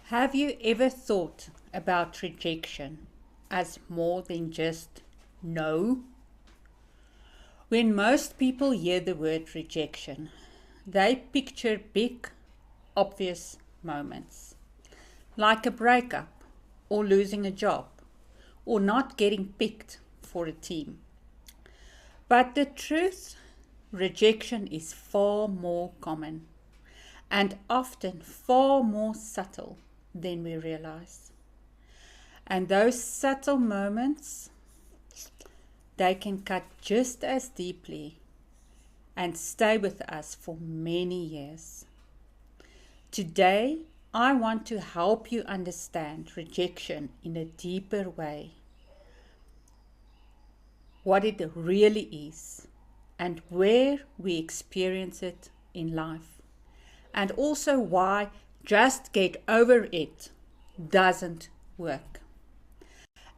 Have you ever thought about rejection as more than just no? When most people hear the word rejection, they picture big, obvious moments, like a breakup, or losing a job, or not getting picked for a team. But the truth, rejection is far more common and often far more subtle than we realize. And those subtle moments, they can cut just as deeply and stay with us for many years. Today, I want to help you understand rejection in a deeper way, what it really is, and where we experience it in life, and also why just get over it doesn't work,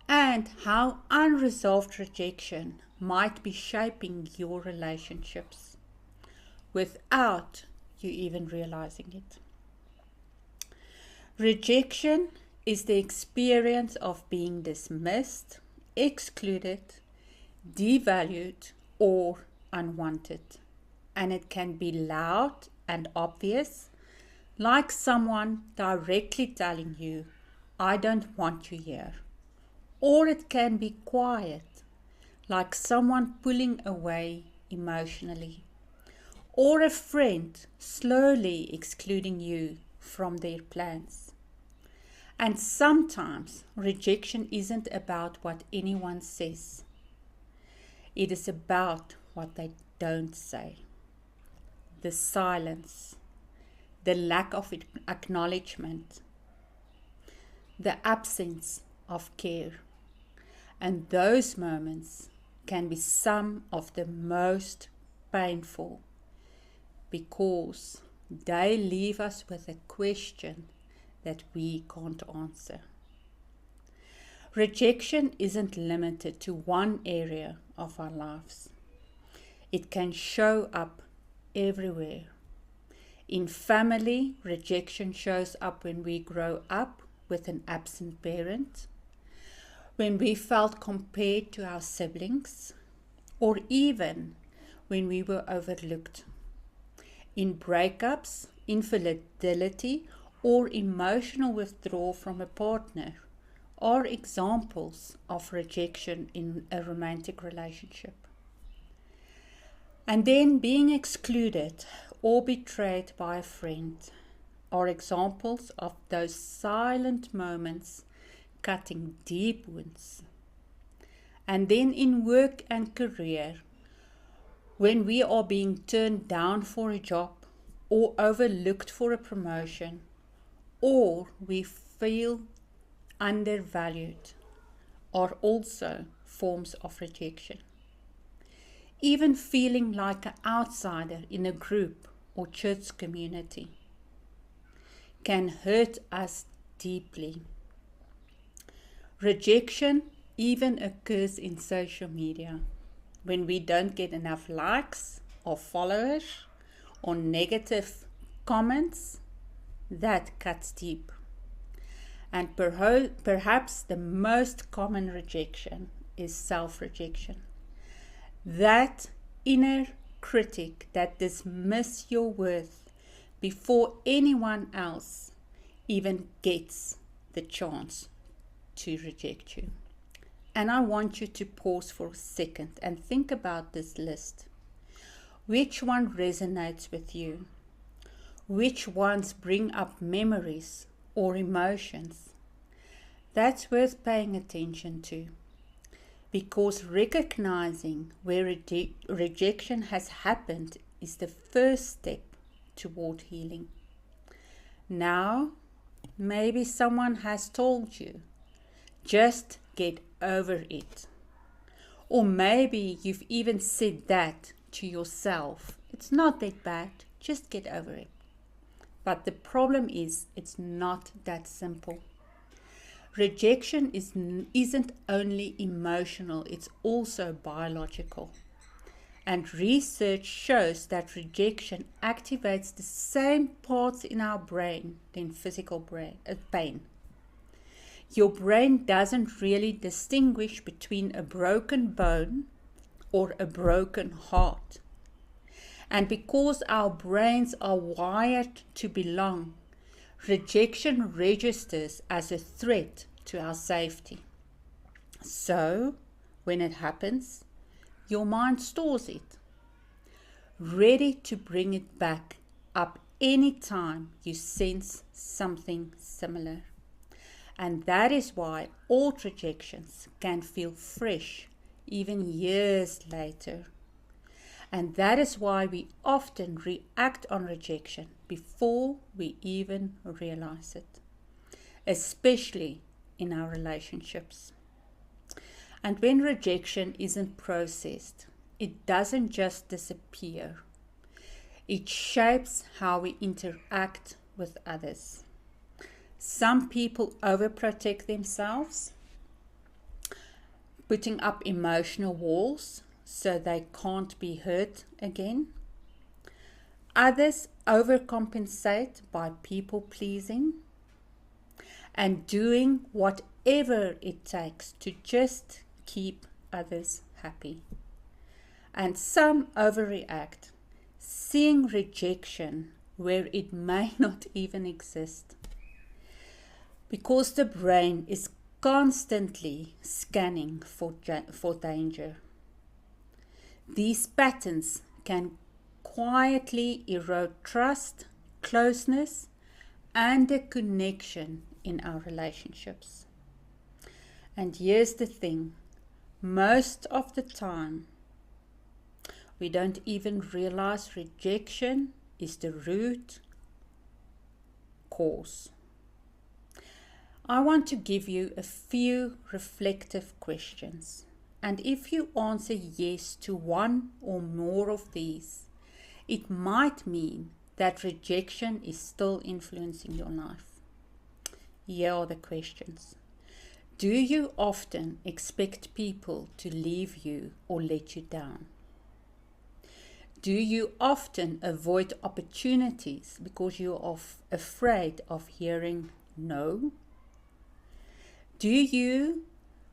and how unresolved rejection might be shaping your relationships without you even realizing it. Rejection is the experience of being dismissed, excluded, devalued, or unwanted. And it can be loud and obvious, like someone directly telling you, "I don't want you here." Or it can be quiet, like someone pulling away emotionally. Or a friend slowly excluding you from their plans. And sometimes rejection isn't about what anyone says. It is about what they don't say. The silence, the lack of acknowledgement, the absence of care. And those moments can be some of the most painful because they leave us with a question that we can't answer. Rejection isn't limited to one area of our lives. It can show up everywhere. In family, rejection shows up when we grow up with an absent parent, when we felt compared to our siblings, or even when we were overlooked. In breakups, infidelity, or emotional withdrawal from a partner are examples of rejection in a romantic relationship. And then being excluded or betrayed by a friend are examples of those silent moments cutting deep wounds. And then in work and career, when we are being turned down for a job or overlooked for a promotion, or we feel undervalued, are also forms of rejection. Even feeling like an outsider in a group or church community can hurt us deeply. Rejection even occurs in social media when we don't get enough likes or followers or negative comments. That cuts deep. And perhaps the most common rejection is self-rejection. That inner critic that dismisses your worth before anyone else even gets the chance to reject you. And I want you to pause for a second and think about this list. Which one resonates with you? Which ones bring up memories or emotions? That's worth paying attention to, because recognizing where rejection has happened is the first step toward healing. Now, maybe someone has told you, just get over it. Or maybe you've even said that to yourself. It's not that bad, just get over it. But the problem is, it's not that simple. Rejection isn't only emotional, it's also biological. And research shows that rejection activates the same parts in our brain than physical pain. Your brain doesn't really distinguish between a broken bone or a broken heart. And because our brains are wired to belong, rejection registers as a threat to our safety. So, when it happens, your mind stores it, ready to bring it back up anytime you sense something similar. And that is why old rejections can feel fresh even years later. And that is why we often react on rejection before we even realize it, especially in our relationships. And when rejection isn't processed, it doesn't just disappear. It shapes how we interact with others. Some people overprotect themselves, putting up emotional walls so they can't be hurt again. Others overcompensate by people pleasing and doing whatever it takes to just keep others happy. And some overreact, seeing rejection where it may not even exist. Because the brain is constantly scanning for danger. These patterns can quietly erode trust, closeness, and a connection in our relationships. And here's the thing, most of the time, we don't even realize rejection is the root cause. I want to give you a few reflective questions. And if you answer yes to one or more of these, it might mean that rejection is still influencing your life. Here are the questions. Do you often expect people to leave you or let you down? Do you often avoid opportunities because you are afraid of hearing no? Do you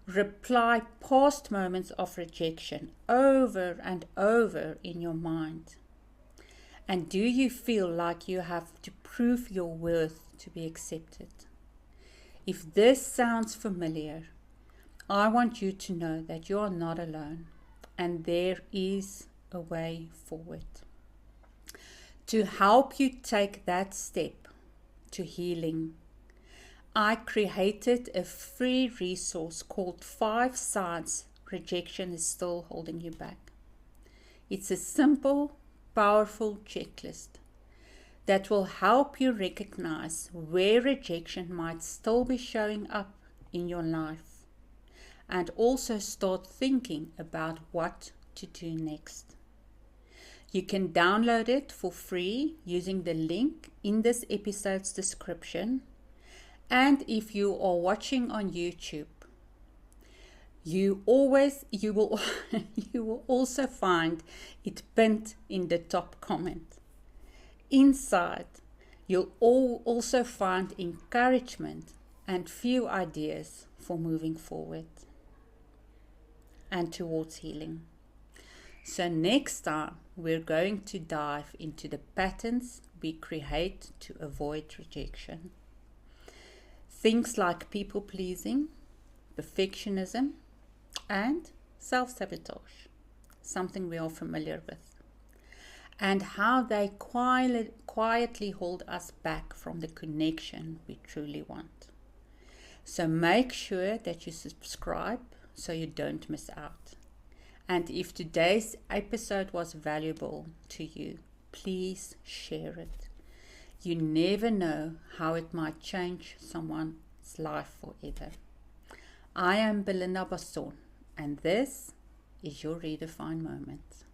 reply past moments of rejection over and over in your mind? And do you feel like you have to prove your worth to be accepted? If this sounds familiar, I want you to know that you are not alone and there is a way forward. To help you take that step to healing, I created a free resource called 5 Signs Rejection is Still Holding You Back. It's a simple, powerful checklist that will help you recognize where rejection might still be showing up in your life and also start thinking about what to do next. You can download it for free using the link in this episode's description. And if you are watching on YouTube, you will also find it pinned in the top comment. Inside, you'll also find encouragement and few ideas for moving forward and towards healing. So next time, we're going to dive into the patterns we create to avoid rejection. Things like people pleasing, perfectionism, and self-sabotage, something we are familiar with, and how they quietly hold us back from the connection we truly want. So make sure that you subscribe so you don't miss out. And if today's episode was valuable to you, please share it. You never know how it might change someone's life forever. I am Belinda Basson, and this is your ReDefine Moments.